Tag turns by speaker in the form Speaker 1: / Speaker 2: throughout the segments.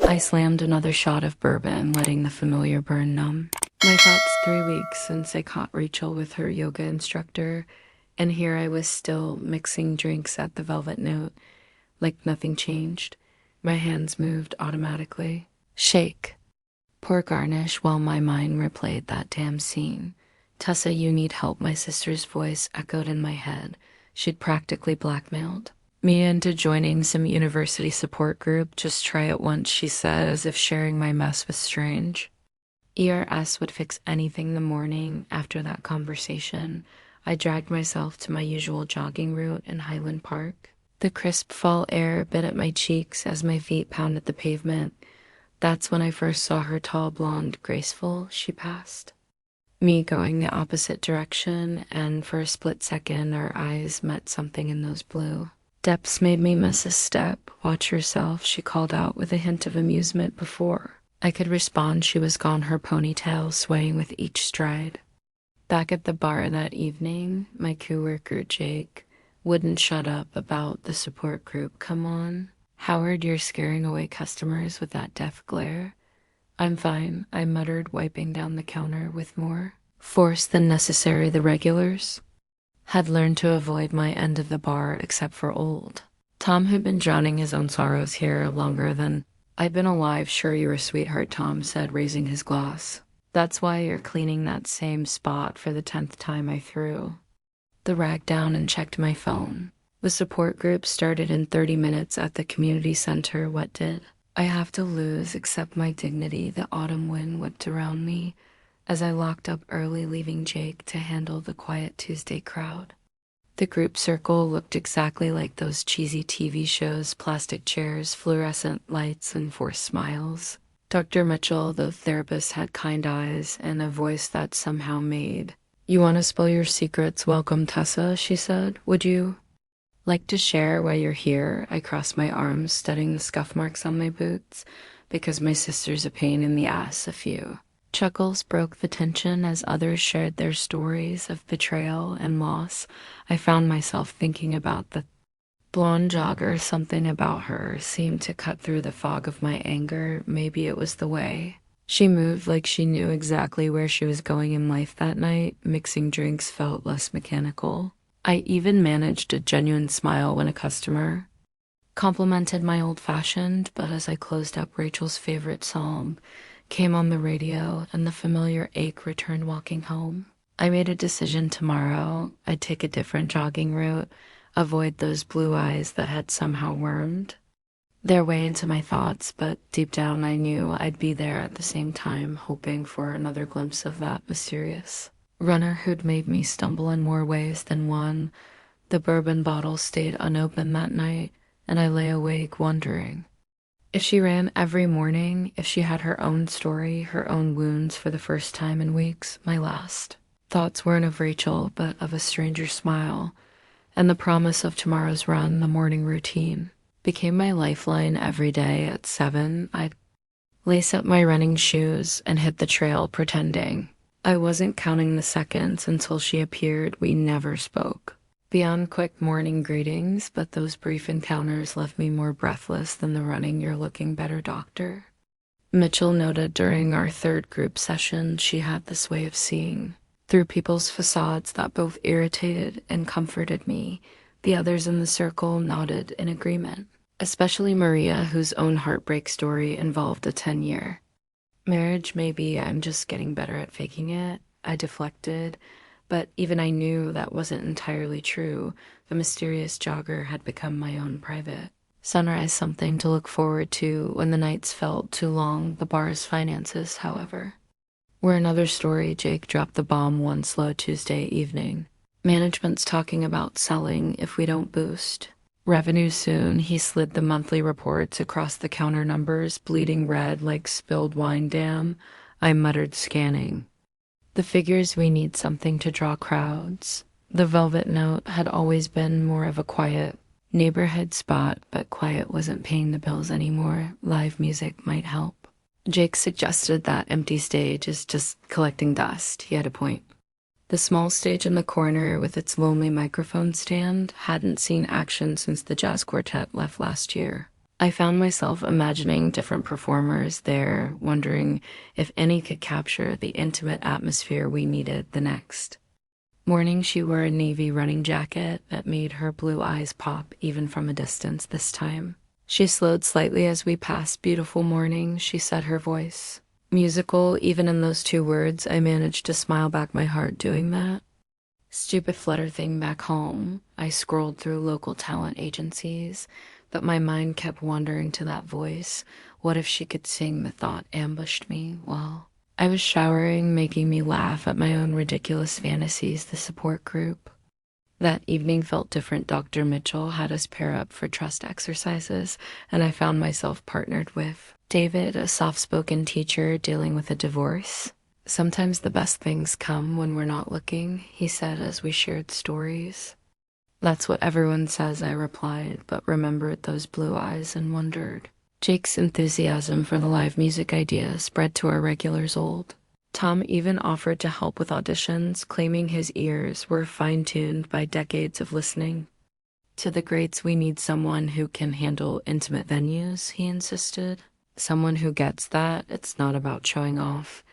Speaker 1: I slammed another shot of bourbon, letting the familiar burn numb. My thoughts 3 weeks since I caught Rachel with her yoga instructor, and here I was still mixing drinks at the Velvet Note, like nothing changed. My hands moved automatically. Shake. Pour garnish while my mind replayed that damn scene. Tessa, you need help, my sister's voice echoed in my head. She'd practically blackmailed me into joining some university support group. Just try it once, she said, as if sharing my mess was strange. ERS would fix anything the morning after that conversation. I dragged myself to my usual jogging route in Highland Park. The crisp fall air bit at my cheeks as my feet pounded the pavement. That's when I first saw her, tall, blonde, graceful. She passed me going the opposite direction, and for a split second our eyes met, something in those blue depths made me miss a step. Watch yourself, she called out with a hint of amusement before I could respond. She was gone, her ponytail swaying with each stride. Back at the bar that evening, my coworker Jake wouldn't shut up about the support group. Come on, Howard, you're scaring away customers with that deaf glare. I'm fine, I muttered, wiping down the counter with more force than necessary. The regulars had learned to avoid my end of the bar, except for old Tom, who'd been drowning his own sorrows here longer than I'd been alive. Sure, you're a sweetheart, Tom said, raising his glass. That's why you're cleaning that same spot for the 10th time. I threw the rag down and checked my phone. The support group started in 30 minutes at the community center. What did I have to lose except my dignity? The autumn wind whipped around me as I locked up early, leaving Jake to handle the quiet Tuesday crowd. The group circle looked exactly like those cheesy TV shows: plastic chairs, fluorescent lights, and forced smiles. Dr. Mitchell, the therapist, had kind eyes and a voice that somehow made you want to spill your secrets. Welcome, Tessa, she said. Would you like to share why you're here? I crossed my arms, studying the scuff marks on my boots, because my sister's a pain in the ass. A few chuckles broke the tension as others shared their stories of betrayal and loss. I found myself thinking about the blonde jogger. Something about her seemed to cut through the fog of my anger. Maybe it was the way she moved, like she knew exactly where she was going in life that night. Mixing drinks felt less mechanical. I even managed a genuine smile when a customer complimented my old-fashioned, but as I closed up, Rachel's favorite song came on the radio, and the familiar ache returned. Walking home, I made a decision. Tomorrow, I'd take a different jogging route, avoid those blue eyes that had somehow wormed their way into my thoughts, but deep down I knew I'd be there at the same time, hoping for another glimpse of that mysterious runner who'd made me stumble in more ways than one. The bourbon bottle stayed unopened that night, and I lay awake wondering if she ran every morning, if she had her own story, her own wounds. For the first time in weeks, my last thoughts weren't of Rachel, but of a stranger's smile and the promise of tomorrow's run. The morning routine became my lifeline. Every day at 7, I'd lace up my running shoes and hit the trail, pretending I wasn't counting the seconds until she appeared. We never spoke beyond quick morning greetings, but those brief encounters left me more breathless than the running. You're looking better, doctor, Mitchell noted during our third group session. She had this way of seeing through people's facades that both irritated and comforted me. The others in the circle nodded in agreement, especially Maria, whose own heartbreak story involved a 10-year marriage. Maybe I'm just getting better at faking it, I deflected, but even I knew that wasn't entirely true. The mysterious jogger had become my own private sunrise, something to look forward to when the nights felt too long. The bar's finances, however, were another story. Jake dropped the bomb one slow Tuesday evening. Management's talking about selling if we don't boost revenue soon. He slid the monthly reports across the counter, numbers bleeding red like spilled wine. Damn, I muttered, scanning the figures. We need something to draw crowds. The Velvet Note had always been more of a quiet neighborhood spot, but quiet wasn't paying the bills anymore. Live music might help. Jake suggested that empty stage is just collecting dust. He had a point. The small stage in the corner with its lonely microphone stand hadn't seen action since the jazz quartet left last year. I found myself imagining different performers there, wondering if any could capture the intimate atmosphere we needed the next. Morning, she wore a navy running jacket that made her blue eyes pop even from a distance this time. She slowed slightly as we passed Beautiful Morning, she said, her voice musical, even in those two words. I managed to smile back my heart doing that. Stupid flutter thing back home. I scrolled through local talent agencies, but my mind kept wandering to that voice. What if she could sing? The thought ambushed me. Well, I was showering, making me laugh at my own ridiculous fantasies. The support group. That evening felt different. Dr. Mitchell had us pair up for trust exercises, and I found myself partnered with David, a soft-spoken teacher dealing with a divorce. Sometimes the best things come when we're not looking, he said as we shared stories. That's what everyone says, I replied, but remembered those blue eyes and wondered. Jake's enthusiasm for the live music idea spread to our regulars old. Tom even offered to help with auditions, claiming his ears were fine-tuned by decades of listening. To the greats, we need someone who can handle intimate venues, he insisted. Someone who gets that it's not about showing off.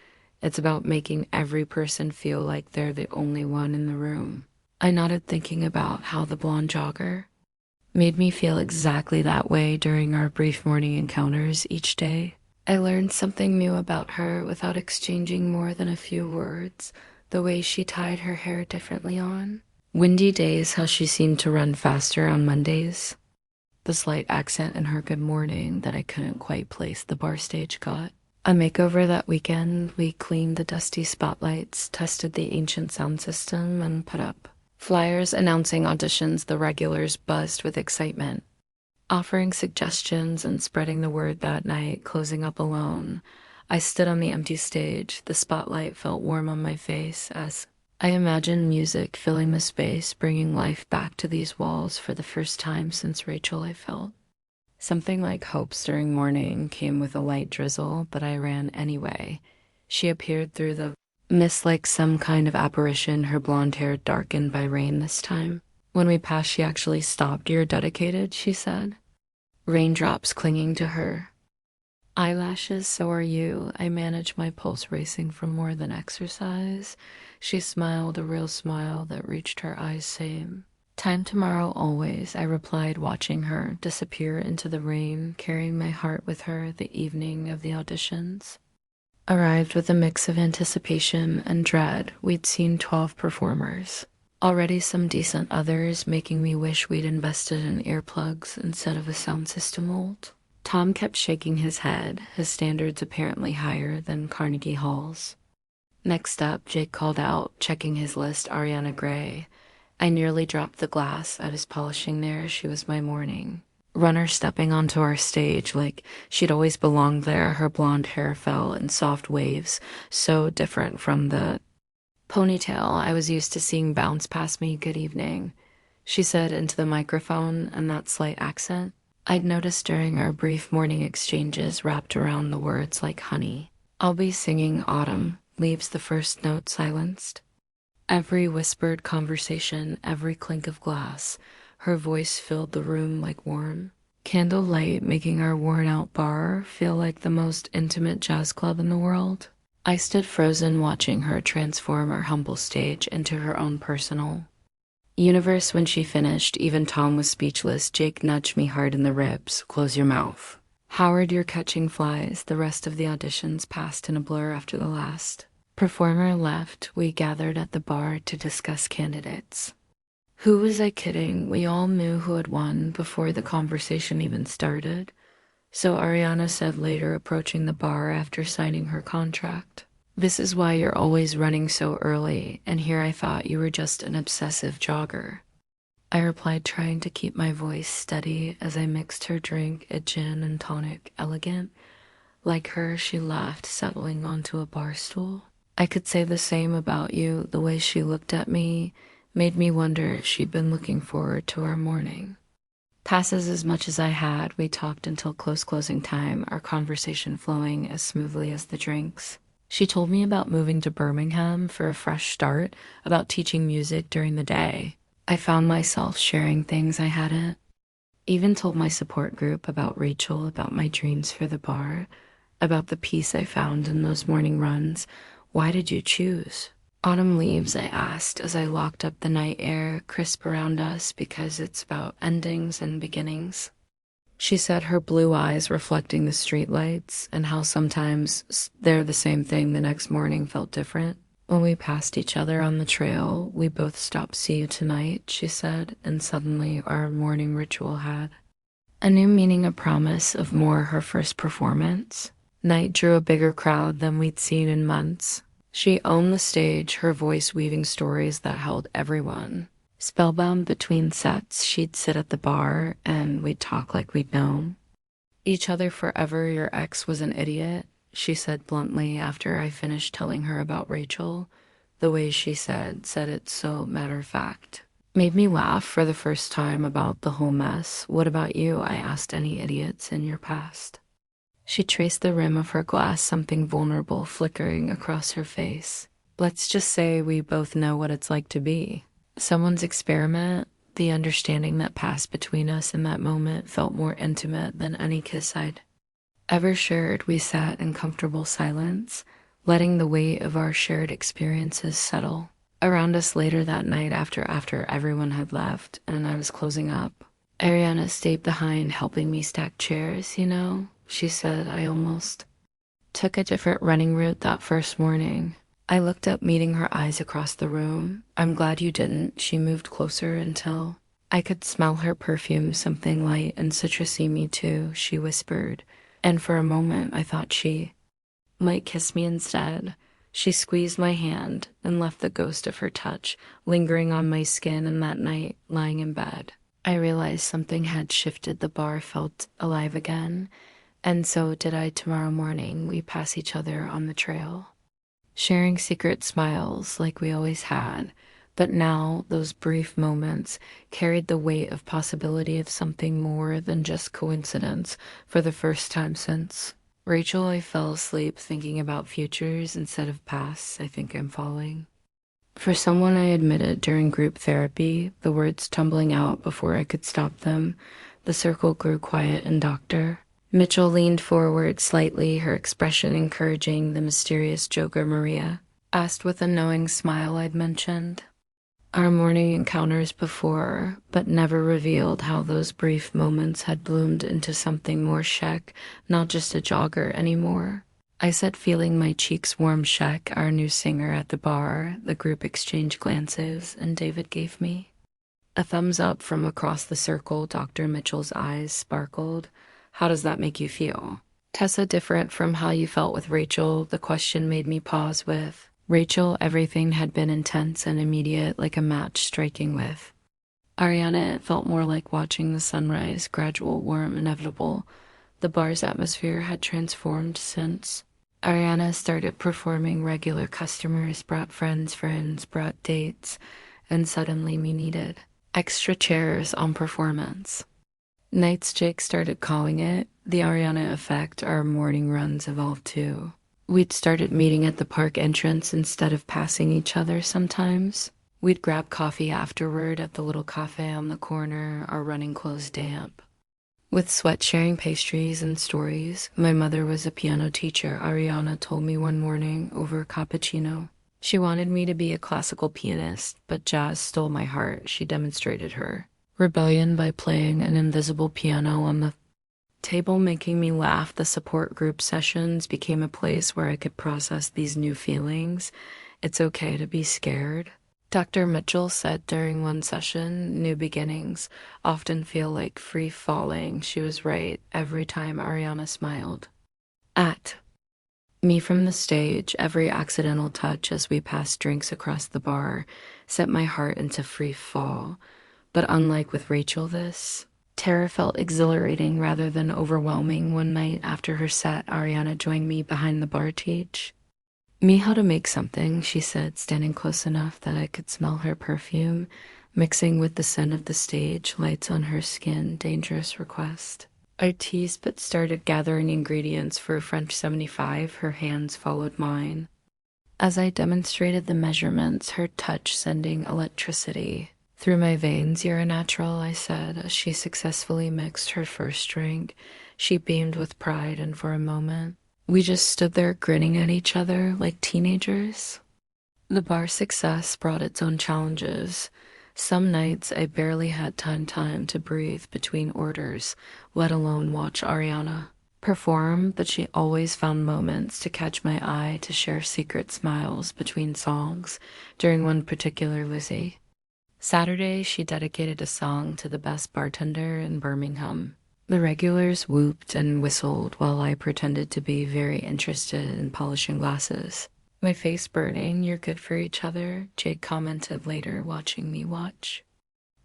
Speaker 1: It's about making every person feel like they're the only one in the room. I nodded, thinking about how the blonde jogger made me feel exactly that way during our brief morning encounters each day. I learned something new about her without exchanging more than a few words. The way she tied her hair differently on windy days, how she seemed to run faster on Mondays. The slight accent in her good morning that I couldn't quite place. The bar stage got a makeover that weekend. We cleaned the dusty spotlights, tested the ancient sound system, and put up flyers announcing auditions. The regulars buzzed with excitement, offering suggestions and spreading the word. That night, closing up alone, I stood on the empty stage. The spotlight felt warm on my face as I imagined music filling the space, bringing life back to these walls. For the first time since Rachel, I felt something like hope. Stirring morning came with a light drizzle, but I ran anyway. She appeared through the mist like some kind of apparition, her blonde hair darkened by rain this time. When we passed, she actually stopped. You're dedicated, she said, raindrops clinging to her eyelashes. So are you. I managed, my pulse racing from more than exercise. She smiled, a real smile that reached her eyes. Same time tomorrow, always, I replied, watching her disappear into the rain, carrying my heart with her. The evening of the auditions arrived with a mix of anticipation and dread. We'd seen 12 performers already, some decent, others making me wish we'd invested in earplugs instead of a sound system mold. Tom kept shaking his head, his standards apparently higher than Carnegie Hall's. Next up, Jake called out, checking his list, Ariana Gray. I nearly dropped the glass I was polishing there. She was my morning runner, stepping onto our stage like she'd always belonged there. Her blonde hair fell in soft waves, so different from the ponytail I was used to seeing bounce past me. Good evening, she said into the microphone, and that slight accent I'd noticed during our brief morning exchanges wrapped around the words like honey. I'll be singing Autumn Leaves, the first note silenced. Every whispered conversation, every clink of glass, her voice filled the room like warm candlelight, making our worn-out bar feel like the most intimate jazz club in the world. I stood frozen, watching her transform our humble stage into her own personal universe. When she finished, even Tom was speechless. Jake nudged me hard in the ribs. Close your mouth, Howard, you're catching flies. The rest of the auditions passed in a blur. After the last performer left, we gathered at the bar to discuss candidates. Who was I kidding? We all knew who had won before the conversation even started. So Ariana said later, approaching the bar after signing her contract. This is why you're always running so early, and here I thought you were just an obsessive jogger. I replied, trying to keep my voice steady as I mixed her drink, a gin and tonic, elegant. Like her, she laughed, settling onto a bar stool. I could say the same about you. The way she looked at me made me wonder if she'd been looking forward to our morning passes as much as I had. We talked until closing time, our conversation flowing as smoothly as the drinks. She told me about moving to Birmingham for a fresh start, about teaching music during the day. I found myself sharing things I hadn't Even told my support group about Rachel, about my dreams for the bar, about the peace I found in those morning runs. Why did you choose? Autumn leaves, I asked as I locked up the night air crisp around us because it's about endings and beginnings. She said, her blue eyes reflecting the streetlights, and how sometimes they're the same thing the next morning felt different. When we passed each other on the trail, we both stopped. See you tonight, she said, and suddenly our morning ritual had a new meaning, a promise of more. Her first performance. Night drew a bigger crowd than we'd seen in months. She owned the stage, her voice weaving stories that held everyone. Spellbound between sets, she'd sit at the bar and we'd talk like we'd known each other forever. Your ex was an idiot, she said bluntly after I finished telling her about Rachel. The way she said it so matter of fact. Made me laugh for the first time about the whole mess. What about you? I asked. Any idiots in your past? She traced the rim of her glass, something vulnerable flickering across her face. Let's just say we both know what it's like to be someone's experiment. The understanding that passed between us in that moment felt more intimate than any kiss I'd ever shared. We sat in comfortable silence, letting the weight of our shared experiences settle around us. Later that night, after everyone had left and I was closing up, Ariana stayed behind helping me stack chairs. She said, I almost took a different running route that first morning. I looked up, meeting her eyes across the room. I'm glad you didn't. She moved closer until I could smell her perfume, something light and citrusy. Me too, she whispered. And for a moment, I thought she might kiss me instead. She squeezed my hand and left the ghost of her touch lingering on my skin. And that night, lying in bed, I realized something had shifted. The bar felt alive again. And so did I. Tomorrow morning, we pass each other on the trail, sharing secret smiles like we always had. But now, those brief moments carried the weight of possibility, of something more than just coincidence. For the first time since Rachel, I fell asleep thinking about futures instead of pasts. I think I'm falling for someone, I admitted during group therapy, the words tumbling out before I could stop them. The circle grew quiet, and Dr. Mitchell leaned forward slightly, her expression encouraging. The mysterious joker Maria asked with a knowing smile I'd mentioned our morning encounters before, but never revealed how those brief moments had bloomed into something more. Sheck, not just a jogger anymore, I said, feeling my cheeks warm. Sheck, our new singer at the bar. The group exchanged glances, and David gave me a thumbs up from across the circle. Dr. Mitchell's eyes sparkled. How does that make you feel? Tessa, different from how you felt with Rachel. The question made me pause. With Rachel, everything had been intense and immediate, like a match striking. With Ariana, it felt more like watching the sunrise, gradual, warm, inevitable. The bar's atmosphere had transformed since Ariana started performing. Regular customers brought friends brought dates, and suddenly we needed extra chairs on performance nights. Jake started calling it the Ariana effect. Our morning runs evolved too. We'd started meeting at the park entrance instead of passing each other. Sometimes we'd grab coffee afterward at the little cafe on the corner, our running clothes damp with sweat, sharing pastries and stories. My mother was a piano teacher, Ariana told me one morning over a cappuccino. She wanted me to be a classical pianist, but jazz stole my heart. She demonstrated her rebellion by playing an invisible piano on the table, making me laugh. The support group sessions became a place where I could process these new feelings. It's okay to be scared, Dr. Mitchell said during one session. New beginnings often feel like free falling. She was right every time. Ariana smiled at me from the stage. Every accidental touch as we passed drinks across the bar set my heart into free fall. But unlike with Rachel, this terror felt exhilarating rather than overwhelming. One night after her set, Ariana joined me behind the bar. Teach me how to make something, she said, standing close enough that I could smell her perfume mixing with the scent of the stage lights on her skin. Dangerous request. I teased but started gathering ingredients for a French 75. Her hands followed mine as I demonstrated the measurements, her touch sending electricity Through my veins, you're a natural, I said, as she successfully mixed her first drink. She beamed with pride, and for a moment, we just stood there grinning at each other like teenagers. The bar's success brought its own challenges. Some nights I barely had time to breathe between orders, let alone watch Ariana perform, but she always found moments to catch my eye to share secret smiles between songs during one particular Lizzie. Saturday, she dedicated a song to the best bartender in Birmingham. The regulars whooped and whistled while I pretended to be very interested in polishing glasses. My face burning, you're good for each other, Jake commented later, watching me watch.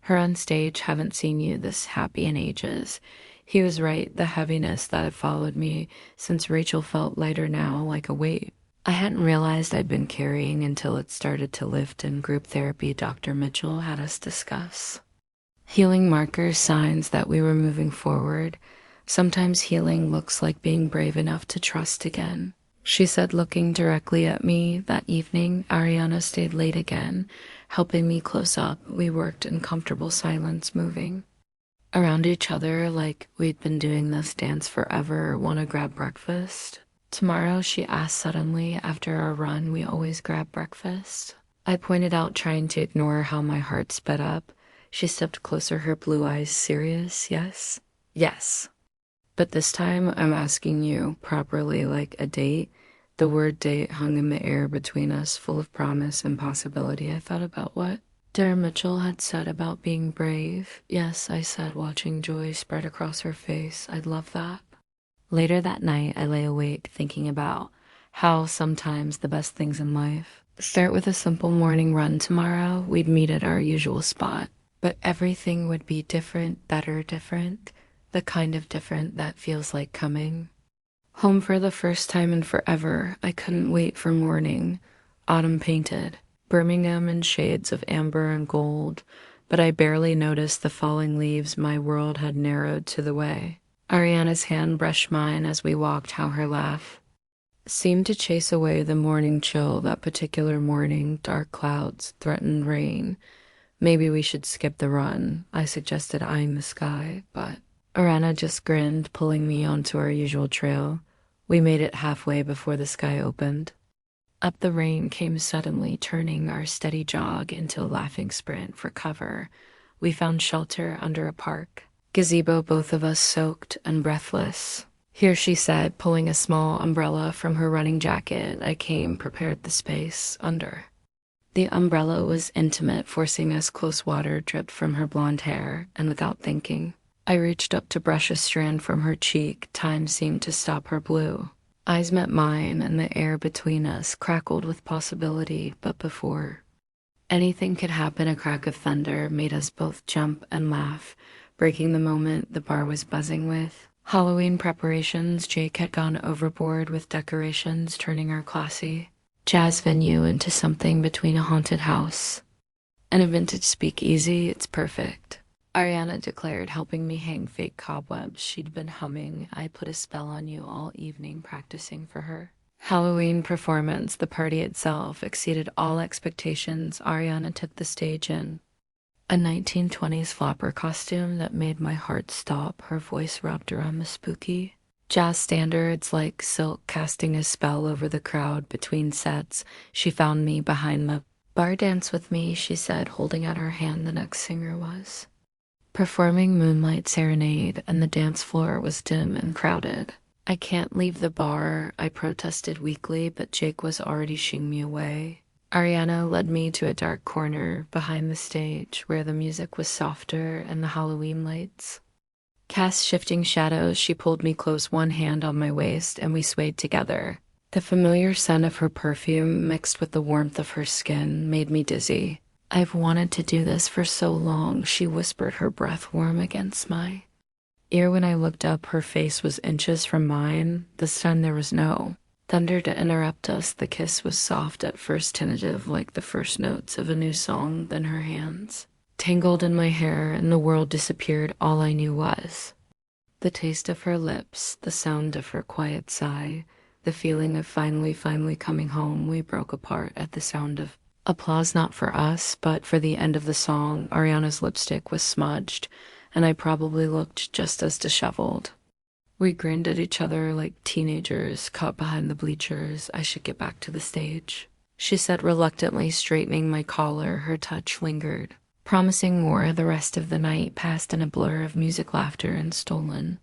Speaker 1: Her on stage, haven't seen you this happy in ages. He was right, the heaviness that had followed me since Rachel felt lighter now, like a weight. I hadn't realized I'd been carrying until it started to lift in group therapy Dr. Mitchell had us discuss. Healing markers, signs that we were moving forward. Sometimes healing looks like being brave enough to trust again. She said, looking directly at me. That evening, Ariana stayed late again, helping me close up. We worked in comfortable silence, moving around each other like we'd been doing this dance forever. Want to grab breakfast? Tomorrow, she asked suddenly. After our run, we always grab breakfast. I pointed out, trying to ignore how my heart sped up. She stepped closer, her blue eyes serious. Yes? Yes. But this time, I'm asking you properly, like a date. The word date hung in the air between us, full of promise and possibility. I thought about what Dara Mitchell had said about being brave. Yes, I said, watching joy spread across her face. I'd love that. Later that night, I lay awake thinking about how sometimes the best things in life start with a simple morning run. Tomorrow, we'd meet at our usual spot, but everything would be different, better, different, the kind of different that feels like coming home for the first time in forever. I couldn't wait for morning. Autumn painted Birmingham in shades of amber and gold, but I barely noticed the falling leaves. My world had narrowed to the way. Ariana's hand brushed mine as we walked, how her laugh seemed to chase away the morning chill. That particular morning, dark clouds threatened rain. Maybe we should skip the run, I suggested, eyeing the sky, but Ariana just grinned, pulling me onto our usual trail. We made it halfway before the sky opened. Up the rain came suddenly, turning our steady jog into a laughing sprint for cover. We found shelter under a park gazebo, both of us soaked and breathless. Here, she said, pulling a small umbrella from her running jacket. I came prepared, the space under the umbrella was intimate, forcing us close. Water dripped from her blonde hair, and without thinking, I reached up to brush a strand from her cheek. Time seemed to stop. Her blue eyes met mine, and the air between us crackled with possibility. But before anything could happen, a crack of thunder made us both jump and laugh, breaking the moment the bar was buzzing with Halloween preparations. Jake had gone overboard with decorations, turning our classy jazz venue into something between a haunted house and a vintage speakeasy. It's perfect, Ariana declared, helping me hang fake cobwebs she'd been humming. I put a spell on you all evening, practicing for her Halloween performance. The party itself exceeded all expectations. Ariana took the stage in a 1920s flapper costume that made my heart stop. Her voice wrapped around the spooky jazz standards like silk, casting a spell over the crowd. Between sets, she found me behind the bar. Dance with me, she said, holding out her hand. The next singer was performing Moonlight Serenade, and the dance floor was dim and crowded. I can't leave the bar, I protested weakly, but Jake was already shooing me away. Ariana led me to a dark corner behind the stage where the music was softer and the Halloween lights cast shifting shadows. She pulled me close, one hand on my waist, and we swayed together. The familiar scent of her perfume mixed with the warmth of her skin made me dizzy. I've wanted to do this for so long, she whispered, her breath warm against my ear. When I looked up, her face was inches from mine. This time there was no thunder to interrupt us. The kiss was soft at first, tentative, like the first notes of a new song. Then her hands tangled in my hair, and the world disappeared. All I knew was the taste of her lips, the sound of her quiet sigh, the feeling of finally coming home. We broke apart at the sound of Applause not for us, but for the end of the song. Ariana's lipstick was smudged, and I probably looked just as disheveled. We grinned at each other like teenagers caught behind the bleachers. I should get back to the stage. She said reluctantly, straightening my collar. Her touch lingered. Promising more, the rest of the night passed in a blur of music, laughter, and stolen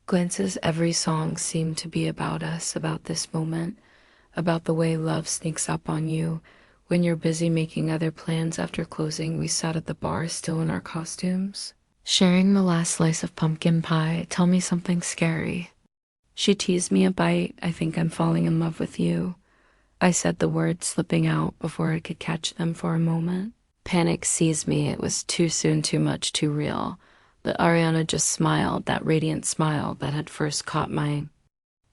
Speaker 1: glances. Every song seemed to be about us, about this moment, about the way love sneaks up on you when you're busy making other plans. After closing, we sat at the bar, still in our costumes, sharing the last slice of pumpkin pie. Tell me something scary. She teased me a bite. I think I'm falling in love with you. I said the words, slipping out before I could catch them for a moment. Panic seized me. It was too soon, too much, too real. But Ariana just smiled, that radiant smile that had first caught my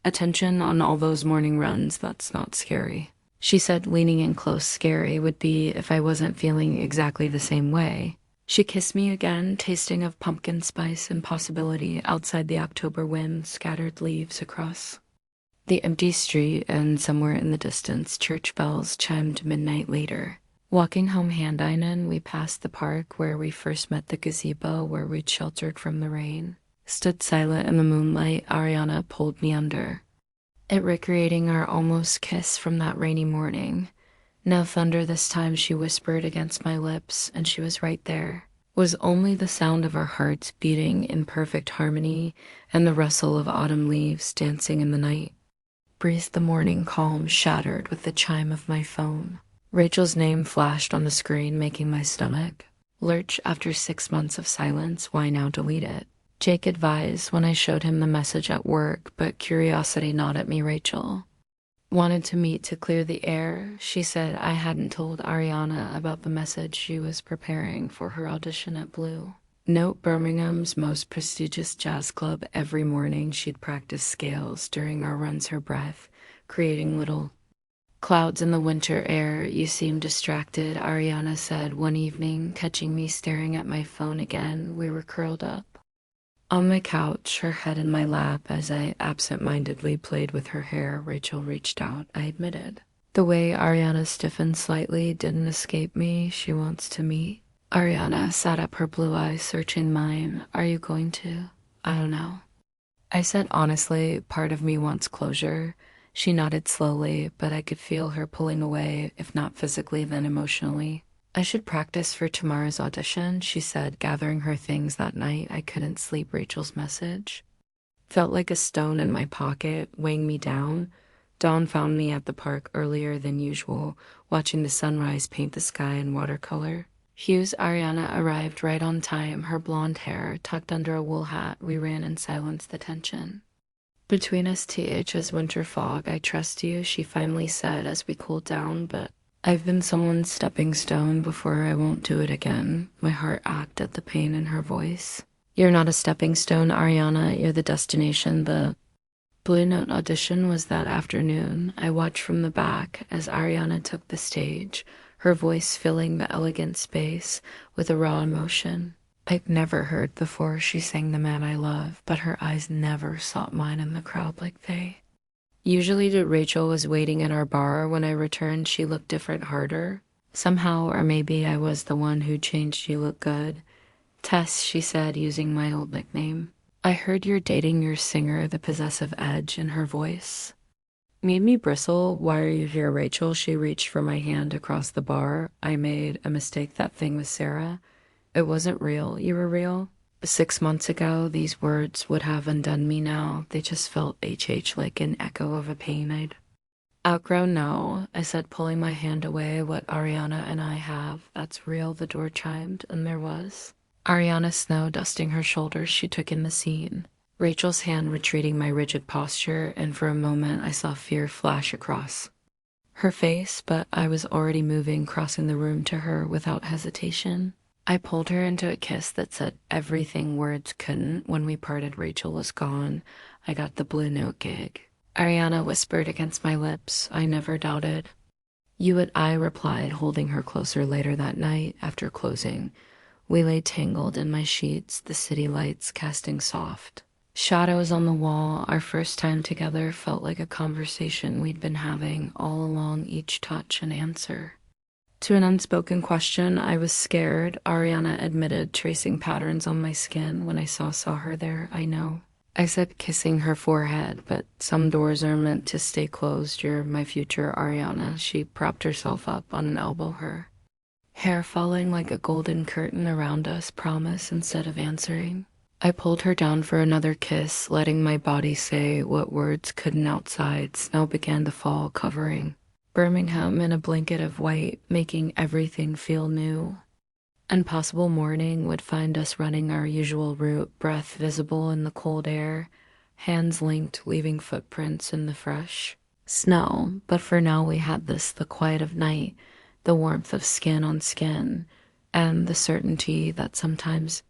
Speaker 1: attention on all those morning runs. That's not scary, she said, leaning in close. Scary would be if I wasn't feeling exactly the same way. She kissed me again, tasting of pumpkin spice and possibility. Outside, the October wind scattered leaves across the empty street, and somewhere in the distance, church bells chimed midnight later. Walking home hand in hand, we passed the park where we first met, the gazebo where we'd sheltered from the rain. Stood silent in the moonlight. Ariana pulled me under it, recreating our almost kiss from that rainy morning. No thunder this time, she whispered against my lips, and she was right there. It was only the sound of our hearts beating in perfect harmony and the rustle of autumn leaves dancing in the night. Breathed the morning calm, shattered with the chime of my phone. Rachel's name flashed on the screen, making my stomach lurch. After 6 months of silence, why now delete it? Jake advised when I showed him the message at work, but curiosity gnawed at me. Rachel wanted to meet to clear the air. She said I hadn't told Ariana about the message she was preparing for her audition at Blue Note, Birmingham's most prestigious jazz club. Every morning she'd practice scales during our runs, her breath creating little clouds in the winter air. You seem distracted, Ariana said one evening, catching me staring at my phone again. We were curled up on my couch, her head in my lap, as I absent-mindedly played with her hair. Rachel reached out, I admitted. The way Ariana stiffened slightly didn't escape me. She wants to meet. Ariana sat up, her blue eyes searching mine. Are you going to? I don't know, I said honestly. Part of me wants closure. She nodded slowly, but I could feel her pulling away, if not physically, then emotionally. I should practice for tomorrow's audition, she said, gathering her things. That night, I couldn't sleep. Rachel's message felt like a stone in my pocket, weighing me down. Dawn found me at the park earlier than usual, watching the sunrise paint the sky in watercolor hues. Ariana arrived right on time, her blonde hair tucked under a wool hat. We ran in silence, the tension between us as winter fog. I trust you, she finally said as we cooled down, but I've been someone's stepping stone before. I won't do it again. My heart ached at the pain in her voice. You're not a stepping stone, Ariana. You're the destination. The Blue Note audition was that afternoon. I watched from the back as Ariana took the stage, her voice filling the elegant space with a raw emotion I'd never heard before. She sang The Man I Love, but her eyes never sought mine in the crowd like they usually did. Rachel was waiting at our bar. When I returned, she looked different, harder. Somehow, or maybe I was the one who changed. You look good. Tess, she said, using my old nickname. I heard you're dating your singer. The possessive edge in her voice made me bristle. Why are you here, Rachel? She reached for my hand across the bar. I made a mistake. That thing with Sarah, it wasn't real. You were real. 6 months ago, these words would have undone me now. They just felt like an echo of a pain I'd outgrown. No, I said, pulling my hand away. What Ariana and I have, that's real. The door chimed, and there was Ariana Snow dusting her shoulders. She took in the scene, Rachel's hand retreating my rigid posture, and for a moment I saw fear flash across her face, but I was already moving, crossing the room to her without hesitation. I pulled her into a kiss that said everything words couldn't. When we parted, Rachel was gone. I got the Blue Note gig, Ariana whispered against my lips. I never doubted you would, I replied, holding her closer. Later that night, after closing, we lay tangled in my sheets, the city lights casting soft shadows on the wall. Our first time together felt like a conversation we'd been having all along, each touch an answer To an unspoken question, I was scared. Ariana admitted tracing patterns on my skin. When I saw her there, I know. I said kissing her forehead, but some doors are meant to stay closed. You're my future Ariana. She propped herself up on an elbow, her hair falling like a golden curtain around us, promise instead of answering. I pulled her down for another kiss, letting my body say what words couldn't outside. Snow began to fall, covering Birmingham in a blanket of white, making everything feel new. And possible morning would find us running our usual route, breath visible in the cold air, hands linked, leaving footprints in the fresh snow. But for now we had this, the quiet of night, the warmth of skin on skin, and the certainty that sometimes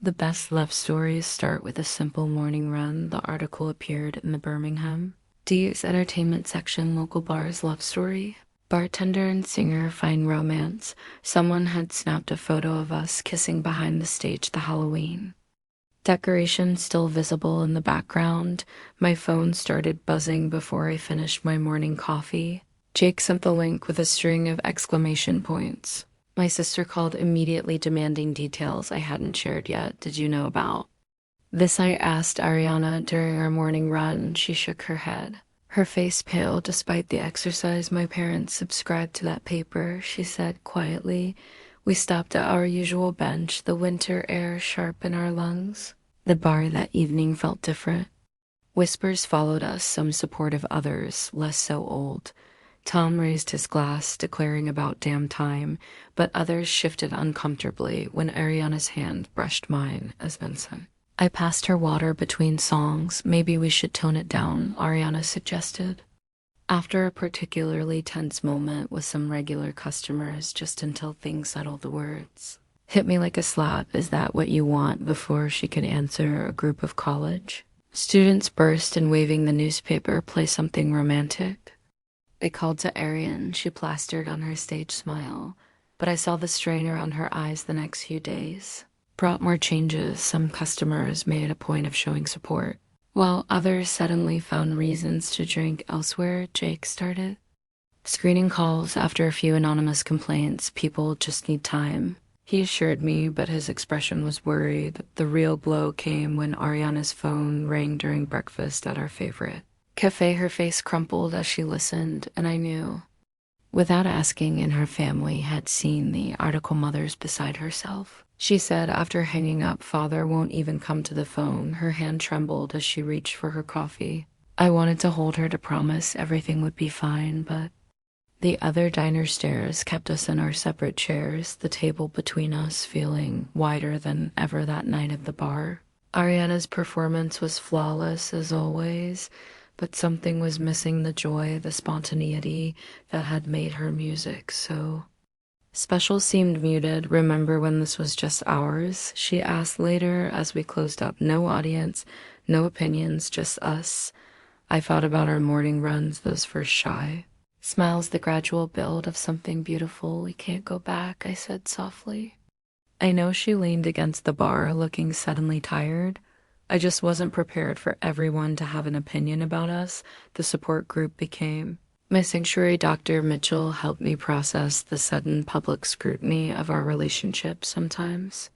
Speaker 1: the best love stories start with a simple morning run. The article appeared in the Birmingham D's entertainment section, local bars love story. Bartender and singer find romance. Someone had snapped a photo of us kissing behind the stage the Halloween decoration still visible in the background. My phone started buzzing before I finished my morning coffee. Jake sent the link with a string of exclamation points. My sister called immediately, demanding details I hadn't shared yet. Did you know about this? I asked Ariana during our morning run. She shook her head, her face pale despite the exercise. My parents subscribed to that paper, she said quietly. We stopped at our usual bench, the winter air sharp in our lungs. The bar that evening felt different. Whispers followed us, some supportive, others less so old. Tom raised his glass, declaring about damn time, but others shifted uncomfortably when Ariana's hand brushed mine as Vincent. I passed her water between songs. Maybe we should tone it down, Ariana suggested. After a particularly tense moment with some regular customers, just until things settled, the words hit me like a slap. Is that what you want? Before she could answer, a group of college students burst and, waving the newspaper, play something romantic. They called to Ariane. She plastered on her stage smile, but I saw the strain around her eyes. The next few days brought more changes. Some customers made a point of showing support, while others suddenly found reasons to drink elsewhere. Jake started screening calls after a few anonymous complaints. People just need time, he assured me, but his expression was worried. The real blow came when Ariana's phone rang during breakfast at our favorite cafe. Her face crumpled as she listened, and I knew, without asking, in her family had seen the article. Mother's beside herself, she said after hanging up. Father won't even come to the phone. Her hand trembled as she reached for her coffee. I wanted to hold her, to promise everything would be fine, but the other diner stairs kept us in our separate chairs, the table between us feeling wider than ever that night at the bar. Ariana's performance was flawless as always, but something was missing, the joy, the spontaneity that had made her music so special seemed muted. Remember when this was just ours? She asked later as we closed up. No audience, no opinions, just us. I thought about our morning runs, those first shy smiles, the gradual build of something beautiful. We can't go back, I said softly. I know. She leaned against the bar, looking suddenly tired. I just wasn't prepared for everyone to have an opinion about us. The support group became my sanctuary. Dr. Mitchell helped me process the sudden public scrutiny of our relationship. Sometimes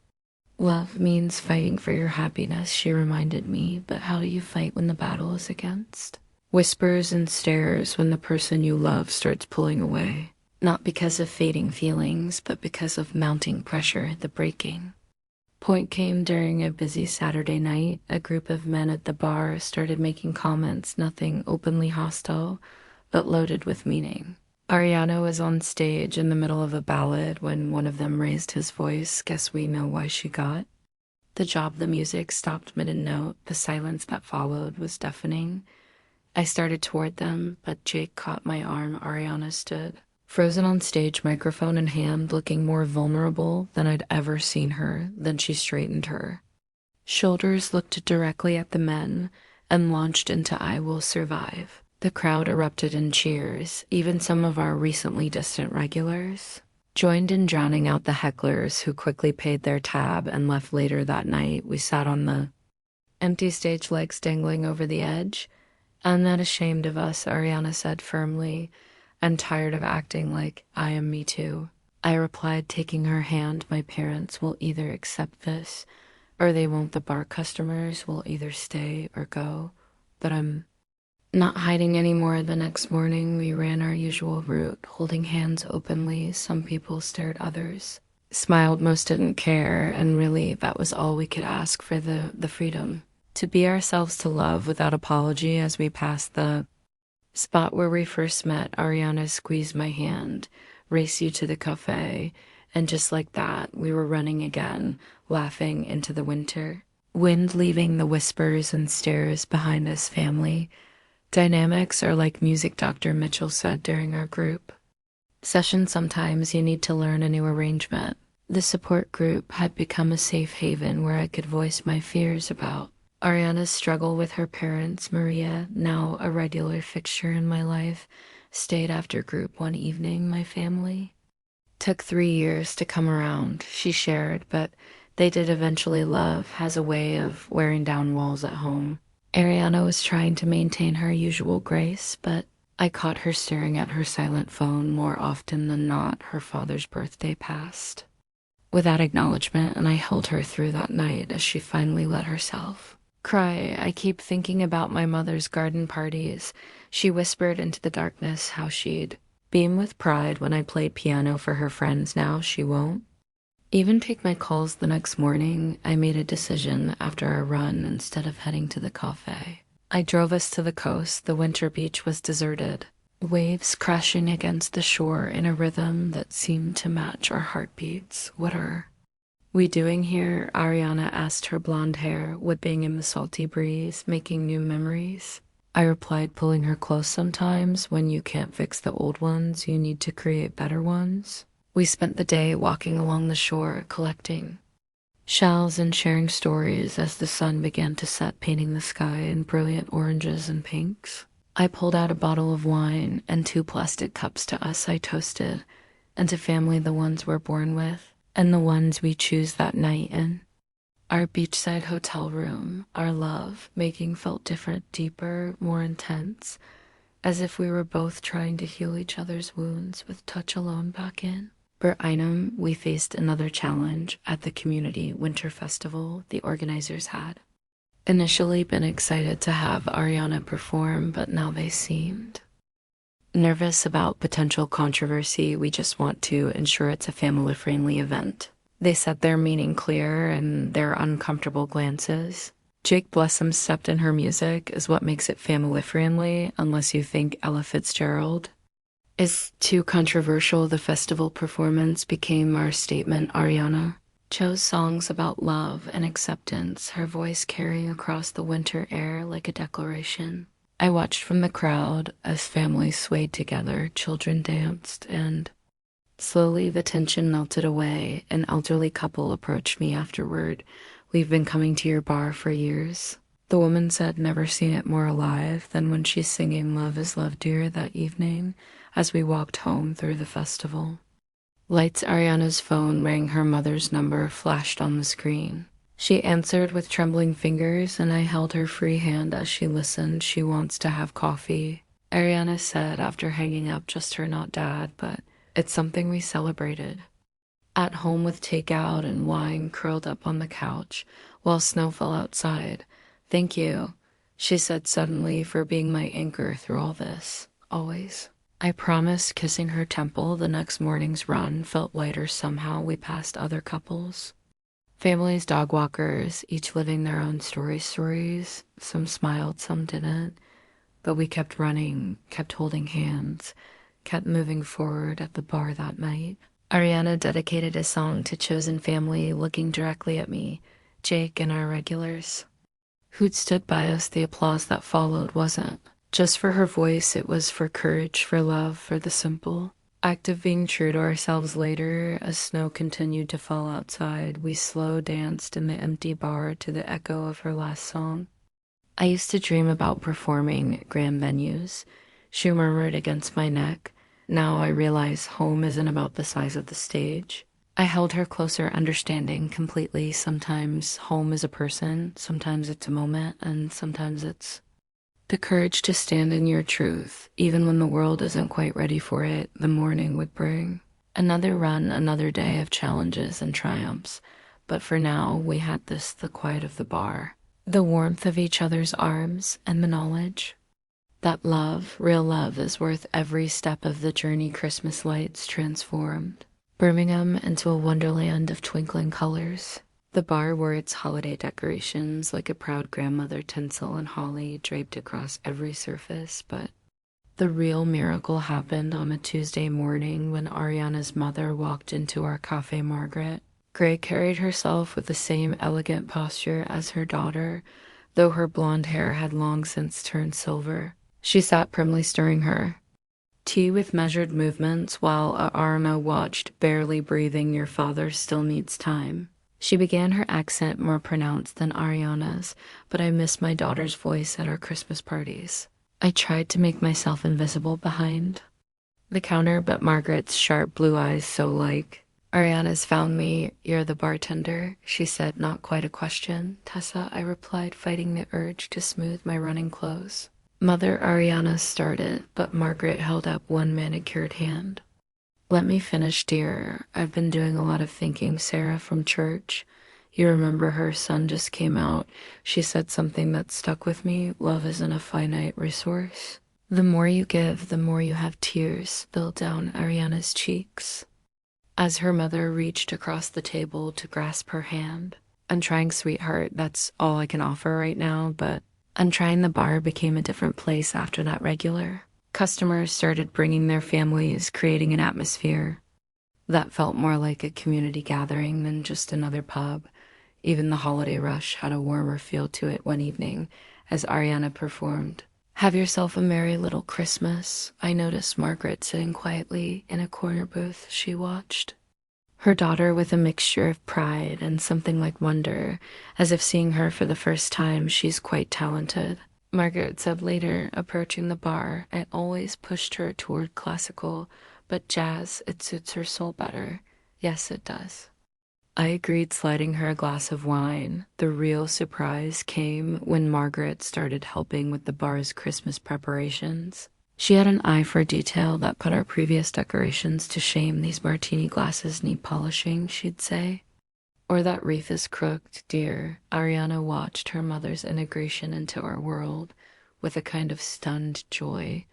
Speaker 1: love means fighting for your happiness, she reminded me, but how do you fight when the battle is against whispers and stares, when the person you love starts pulling away? Not because of fading feelings, but because of mounting pressure. The breaking point came during a busy Saturday night. A group of men at the bar started making comments, nothing openly hostile, but loaded with meaning. Ariana was on stage in the middle of a ballad when one of them raised his voice. Guess we know why she got the job. The music stopped mid-note. The silence that followed was deafening. I started toward them, but Jake caught my arm. Ariana stood frozen on stage, microphone in hand, looking more vulnerable than I'd ever seen her. Then she straightened her shoulders, looked directly at the men, and launched into "I Will Survive." The crowd erupted in cheers. Even some of our recently distant regulars joined in, drowning out the hecklers, who quickly paid their tab and left later that night. We sat on the empty stage, legs dangling over the edge. "I'm not ashamed of us," Ariana said firmly. and tired of acting like I am me too. I replied, taking her hand, my parents will either accept this or they won't. The bar customers will either stay or go. But I'm not hiding anymore. The next morning, we ran our usual route, holding hands openly. Some people stared, others smiled, most didn't care, and really, that was all we could ask for the freedom to be ourselves, to love without apology. As we passed the spot where we first met, Ariana squeezed my hand, race you to the cafe, and just like that, we were running again, laughing into the winter. Wind leaving the whispers and stares behind us. Family dynamics are like music, Dr. Mitchell said during our group session. Sometimes you need to learn a new arrangement. The support group had become a safe haven where I could voice my fears about Ariana's struggle with her parents. Maria, now a regular fixture in my life, stayed after group one evening. My family took 3 years to come around, she shared, but they did eventually. Love has a way of wearing down walls at home. Ariana was trying to maintain her usual grace, but I caught her staring at her silent phone more often than not. Her father's birthday passed without acknowledgement, and I held her through that night as she finally let herself cry. I keep thinking about my mother's garden parties. She whispered into the darkness how she'd beam with pride when I played piano for her friends. Now she won't even take my calls. The next morning, I made a decision after our run. Instead of heading to the cafe, I drove us to the coast. The winter beach was deserted, waves crashing against the shore in a rhythm that seemed to match our heartbeats. What are we doing here? Ariana asked, her blonde hair whipping in the salty breeze. Making new memories, I replied, pulling her close. Sometimes when you can't fix the old ones, you need to create better ones. We spent the day walking along the shore, collecting shells and sharing stories as the sun began to set, painting the sky in brilliant oranges and pinks. I pulled out a bottle of wine and 2 plastic cups. To us, I toasted, and to family, the ones we're born with and the ones we choose that night in our beachside hotel room. Our love making felt different, deeper, more intense, as if we were both trying to heal each other's wounds with touch alone. Back in Berlin, we faced another challenge at the community winter festival. The organizers had initially been excited to have Ariana perform, but now they seemed nervous about potential controversy. We just want to ensure it's a family-friendly event, they said, their meaning clear in their uncomfortable glances. Jake Blessum stepped in. Her music is what makes it family-friendly, unless you think Ella Fitzgerald is too controversial. The festival performance became our statement. Ariana chose songs about love and acceptance, her voice carrying across the winter air like a declaration. I watched from the crowd as families swayed together, children danced, and slowly the tension melted away. An elderly couple approached me afterward. We've been coming to your bar for years, the woman said, never seen it more alive than when she's singing Love is Love Dear that evening as we walked home through the festival. Lights. Ariana's phone rang. Her mother's number flashed on the screen. She answered with trembling fingers, and I held her free hand as she listened. She wants to have coffee, Ariana said after hanging up. Just her, not dad, but it's something we celebrated at home with takeout and wine, curled up on the couch while snow fell outside. Thank you, she said suddenly, for being my anchor through all this. Always. I promised, kissing her temple. The next morning's run felt lighter somehow. We passed other couples, families, dog walkers, each living their own stories. Some smiled, some didn't, but we kept running, kept holding hands, kept moving forward. At the bar that night, Ariana dedicated a song to chosen family, looking directly at me, Jake, and our regulars who'd stood by us. The applause that followed wasn't just for her voice, it was for courage, for love, for the simple act of being true to ourselves. Later, as snow continued to fall outside, we slow danced in the empty bar to the echo of her last song. I used to dream about performing at grand venues, she murmured against my neck. Now I realize home isn't about the size of the stage. I held her closer, understanding completely. Sometimes home is a person, sometimes it's a moment, and sometimes it's The courage to stand in your truth, even when the world isn't quite ready for it, the morning would bring. Another run, another day of challenges and triumphs. But for now, we had the quiet of the bar, the warmth of each other's arms, and the knowledge that love, real love, is worth every step of the journey. Christmas lights transformed Birmingham into a wonderland of twinkling colors. The bar wore its holiday decorations like a proud grandmother, tinsel and holly draped across every surface, but the real miracle happened on a Tuesday morning when Ariana's mother walked into our cafe. Margaret Gray carried herself with the same elegant posture as her daughter, though her blonde hair had long since turned silver. She sat primly stirring her tea with measured movements while Ariana watched, barely breathing. Your father still needs time. She began, her accent more pronounced than Ariana's, but I miss my daughter's voice at our Christmas parties. I tried to make myself invisible behind the counter, but Margaret's sharp blue eyes so like. Ariana's found me. You're the bartender, she said, not quite a question. Tessa, I replied, fighting the urge to smooth my running clothes. Mother Ariana started, but Margaret held up one manicured hand. Let me finish, dear. I've been doing a lot of thinking. Sarah from church. You remember her son just came out. She said something that stuck with me. Love isn't a finite resource. The more you give, the more you have. Tears spilled down Ariana's cheeks as her mother reached across the table to grasp her hand. I'm trying, sweetheart. That's all I can offer right now, but I'm trying. The bar became a different place after that. Regular customers started bringing their families, creating an atmosphere that felt more like a community gathering than just another pub. Even the holiday rush had a warmer feel to it one evening as Ariana performed Have Yourself a Merry Little Christmas. I noticed Margaret sitting quietly in a corner booth. She watched her daughter with a mixture of pride and something like wonder, as if seeing her for the first time. She's quite talented, Margaret said later, approaching the bar. I always pushed her toward classical, but jazz, it suits her soul better. Yes, it does, I agreed, sliding her a glass of wine. The real surprise came when Margaret started helping with the bar's Christmas preparations. She had an eye for detail that put our previous decorations to shame. These martini glasses need polishing, she'd say. Or that wreath is crooked, dear. Ariana watched her mother's integration into our world with a kind of stunned joy.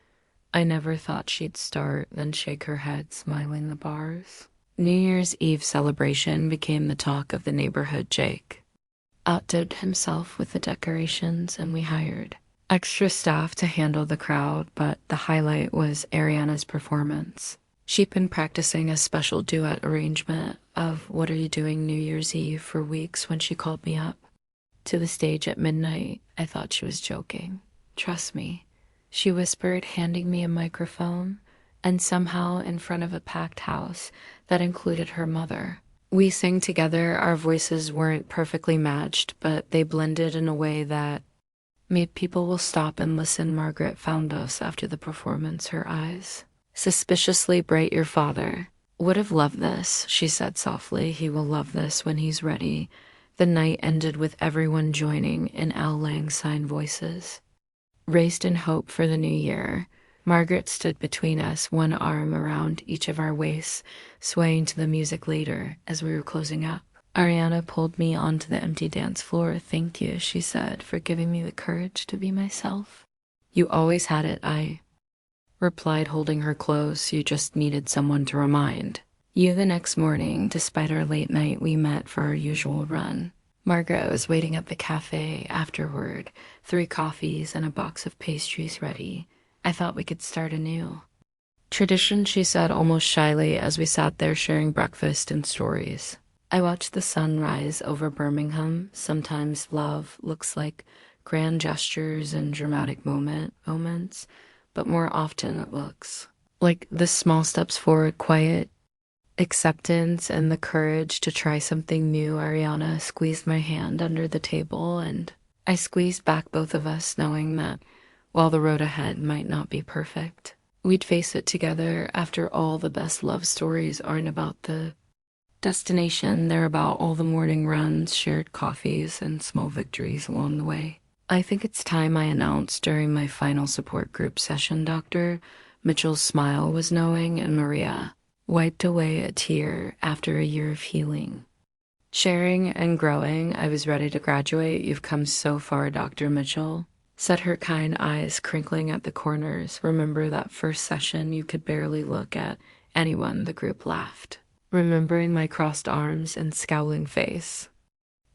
Speaker 1: I never thought she'd start, then shake her head, smiling. The bars New Year's Eve celebration became the talk of the neighborhood. Jake outdid himself with the decorations, and we hired extra staff to handle the crowd, but the highlight was Ariana's performance. She'd been practicing a special duet arrangement of What Are You Doing New Year's Eve for weeks when she called me up to the stage at midnight. I thought she was joking. Trust me, she whispered, handing me a microphone, and somehow in front of a packed house that included her mother. We sang together. Our voices weren't perfectly matched, but they blended in a way that made people will stop and listen. Margaret found us after the performance, her eyes suspiciously bright. Your father would have loved this, she said softly. He will love this when he's ready. The night ended with everyone joining in Al Lang Syne voices, raised in hope for the new year. Margaret stood between us, one arm around each of our waists, swaying to the music. Later, as we were closing up, Ariana pulled me onto the empty dance floor. Thank you, she said, for giving me the courage to be myself. You always had it, I replied, holding her close. You just needed someone to remind you. The next morning, despite our late night, we met for our usual run. Margaret was waiting at the cafe afterward, 3 coffees and a box of pastries ready. I thought we could start a new tradition, she said almost shyly as we sat there sharing breakfast and stories. I watched the sun rise over Birmingham. Sometimes love looks like grand gestures and dramatic moments, but more often it looks like the small steps forward, quiet acceptance, and the courage to try something new. Ariana squeezed my hand under the table, and I squeezed back, both of us knowing that while the road ahead might not be perfect, we'd face it together. After all, the best love stories aren't about the destination, they're about all the morning runs, shared coffees, and small victories along the way. I think it's time I announced during my final support group session, Doctor. Mitchell's smile was knowing, and Maria wiped away a tear after a year of healing. Sharing and growing, I was ready to graduate. You've come so far, Dr. Mitchell, said, her kind eyes crinkling at the corners. Remember that first session you could barely look at anyone? The group laughed, remembering my crossed arms and scowling face.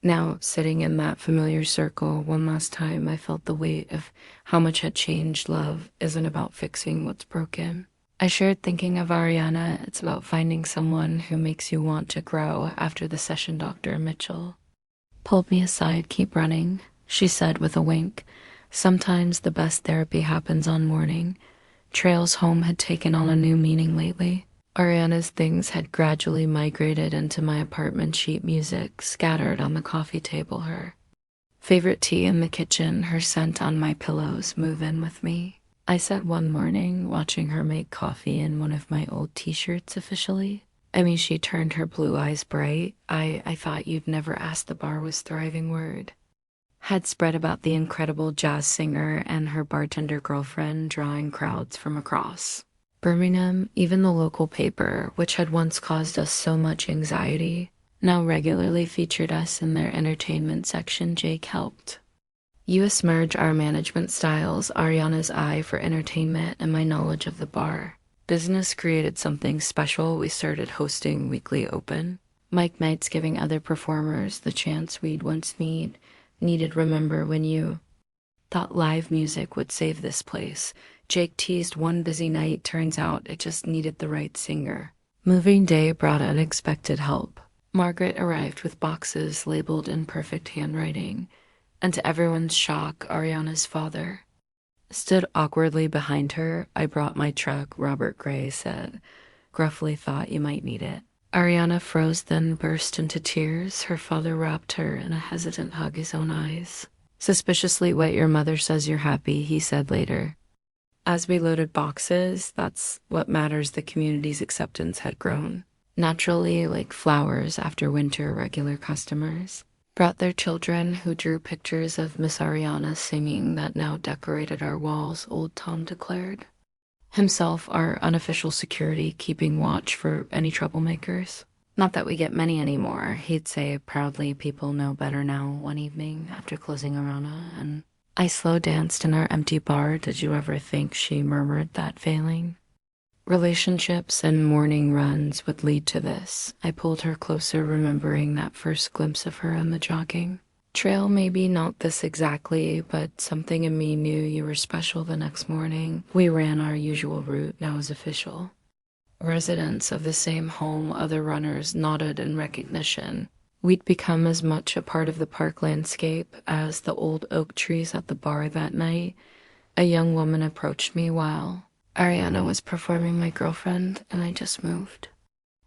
Speaker 1: Now, sitting in that familiar circle one last time, I felt the weight of how much had changed. Love isn't about fixing what's broken. I shared thinking of Ariana. It's about finding someone who makes you want to grow. After the session, Dr. Mitchell pulled me aside. Keep running, she said with a wink. Sometimes the best therapy happens on morning. Trails home had taken on a new meaning lately. Ariana's things had gradually migrated into my apartment. Sheet music scattered on the coffee table, her favorite tea in the kitchen, her scent on my pillows. Move in with me, I said one morning, watching her make coffee in one of my old t-shirts officially. She turned her blue eyes bright. I thought you'd never asked. The bar was thriving. Word had spread about the incredible jazz singer and her bartender girlfriend, drawing crowds from across Birmingham. Even the local paper, which had once caused us so much anxiety, now regularly featured us in their entertainment section. Jake helped us merge our management styles, Ariana's eye for entertainment and my knowledge of the bar business created something special. We started hosting weekly open mic nights, giving other performers the chance we'd once needed. Remember when you thought live music would save this place? Jake teased one busy night. Turns out it just needed the right singer. Moving day brought unexpected help. Margaret arrived with boxes labeled in perfect handwriting, and to everyone's shock, Ariana's father stood awkwardly behind her. I brought my truck, Robert Gray said gruffly. Thought you might need it. Ariana froze, then burst into tears. Her father wrapped her in a hesitant hug, his own eyes suspiciously wet. Your mother says you're happy, he said later. As we loaded boxes, that's what matters. The community's acceptance had grown naturally, like flowers after winter. Regular customers brought their children, who drew pictures of Miss Ariana singing that now decorated our walls. Old Tom declared himself our unofficial security, keeping watch for any troublemakers. Not that we get many anymore, he'd say proudly. People know better now. One evening after closing Ariana and I slow danced in our empty bar. Did you ever think, she murmured, that failing relationships and morning runs would lead to this? I pulled her closer, remembering that first glimpse of her on the jogging trail. Maybe not this exactly, but something in me knew you were special. The next morning, we ran our usual route. Now as official residents of the same home, other runners nodded in recognition. We'd become as much a part of the park landscape as the old oak trees at the bar. That night, a young woman approached me while Ariana was performing My Girlfriend, and I just moved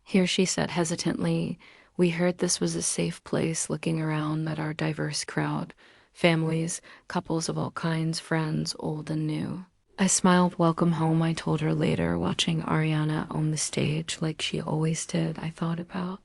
Speaker 1: here, she said hesitantly. We heard this was a safe place. Looking around at our diverse crowd, families, couples of all kinds, friends, old and new, I smiled. Welcome home, I told her later, watching Ariana on the stage like she always did. I thought about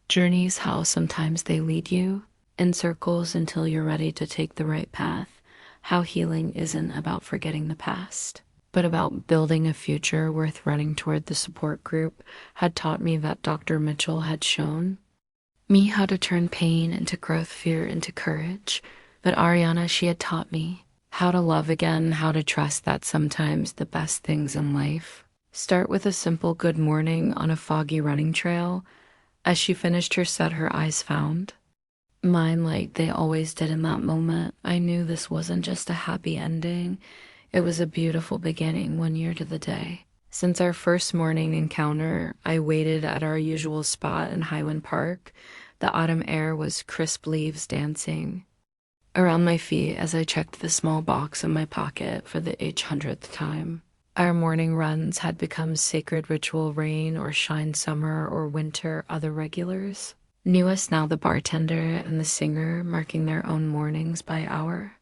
Speaker 1: journeys, how sometimes they lead you in circles until you're ready to take the right path. How healing isn't about forgetting the past, but about building a future worth running toward. The support group had taught me that Dr. Mitchell had shown me how to turn pain into growth, fear into courage. But Ariana, she had taught me how to love again, how to trust that sometimes the best things in life start with a simple good morning on a foggy running trail. As she finished her set, her eyes found mine like they always did in that moment. I knew this wasn't just a happy ending. It was a beautiful beginning. 1 year to the day since our first morning encounter, I waited at our usual spot in Highland Park. The autumn air was crisp, leaves dancing around my feet as I checked the small box in my pocket for the 800th time. Our morning runs had become sacred ritual. Rain or shine, summer or winter, other regulars knew us now. The bartender and the singer marking their own mornings by hour.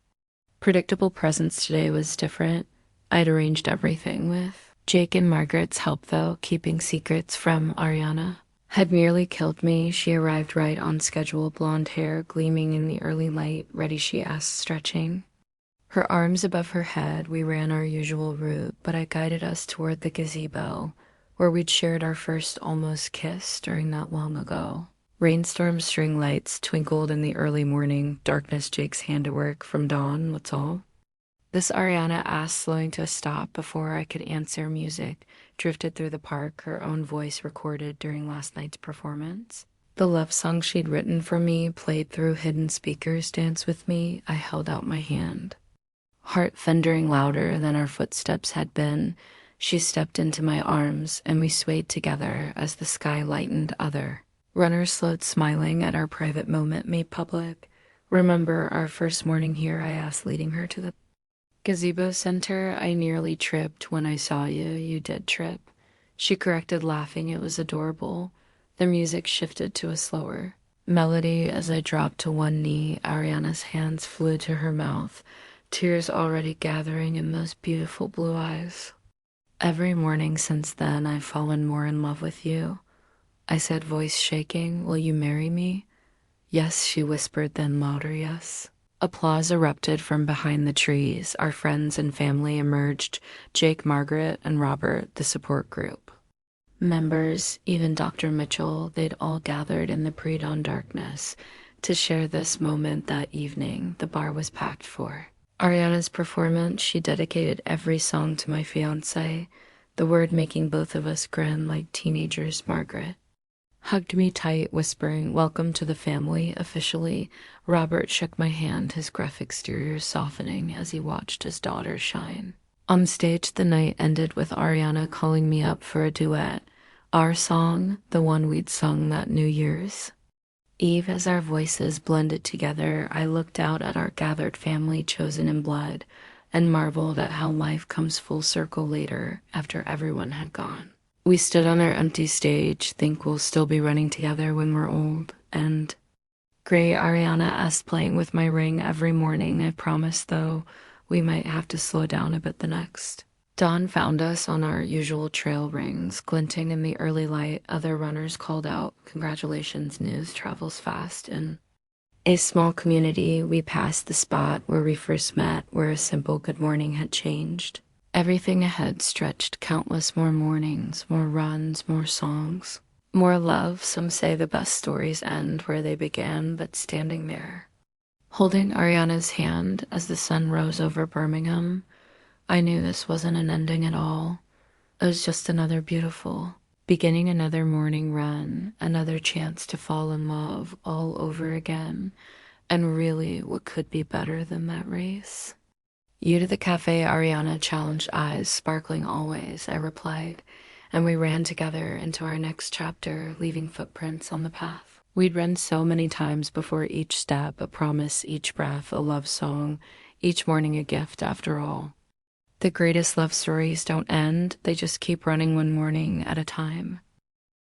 Speaker 1: Predictable presence today was different. I'd arranged everything with Jake and Margaret's help, though. Keeping secrets from Ariana had merely killed me. She arrived right on schedule, blonde hair gleaming in the early light. Ready, she asked, stretching Her arms above her head, we ran our usual route, but I guided us toward the gazebo, where we'd shared our first almost kiss during that long ago. Rainstorm string lights twinkled in the early morning, darkness Jake's handiwork from dawn, what's all. This Ariana asked, slowing to a stop before I could answer. Music drifted through the park, her own voice recorded during last night's performance. The love song she'd written for me played through hidden speakers. Dance with me. I held out my hand. Heart thundering louder than our footsteps had been, she stepped into my arms, and we swayed together as the sky lightened other. Runners slowed, smiling at our private moment made public. Remember our first morning here, I asked, leading her to the gazebo center. I nearly tripped when I saw you. You did trip. She corrected, laughing. It was adorable. The music shifted to a slower melody as I dropped to one knee. Ariana's hands flew to her mouth, tears already gathering in those beautiful blue eyes. Every morning since then, I've fallen more in love with you, I said, voice shaking. Will you marry me? Yes, she whispered, then louder, yes. Applause erupted from behind the trees. Our friends and family emerged, Jake, Margaret, and Robert, the support group. Members, even Dr. Mitchell, they'd all gathered in the pre-dawn darkness to share this moment that evening the bar was packed for. Ariana's performance, she dedicated every song to my fiancé, the word making both of us grin like teenagers. Margaret hugged me tight, whispering, welcome to the family, officially. Robert shook my hand, his gruff exterior softening as he watched his daughter shine. On stage, the night ended with Ariana calling me up for a duet. Our song, the one we'd sung that New Year's Eve. As our voices blended together, I looked out at our gathered family chosen in blood and marveled at how life comes full circle later after everyone had gone. We stood on our empty stage, think we'll still be running together when we're old, and Gray, Ariana asked, playing with my ring every morning. I promised, though, we might have to slow down a bit the next. Dawn found us on our usual trail rings, glinting in the early light. Other runners called out, congratulations, news travels fast. In a small community, we passed the spot where we first met, where a simple good morning had changed. Everything ahead stretched countless more mornings, more runs, more songs, more love. Some say the best stories end where they began, but standing there, holding Ariana's hand as the sun rose over Birmingham, I knew this wasn't an ending at all. It was just another beautiful beginning, another morning run, another chance to fall in love all over again. And really, what could be better than that race? You to the cafe, Ariana challenged, eyes sparkling always, I replied, and we ran together into our next chapter, leaving footprints on the path. We'd run so many times before, each step a promise, each breath a love song, each morning a gift. After all, the greatest love stories don't end, they just keep running one morning at a time.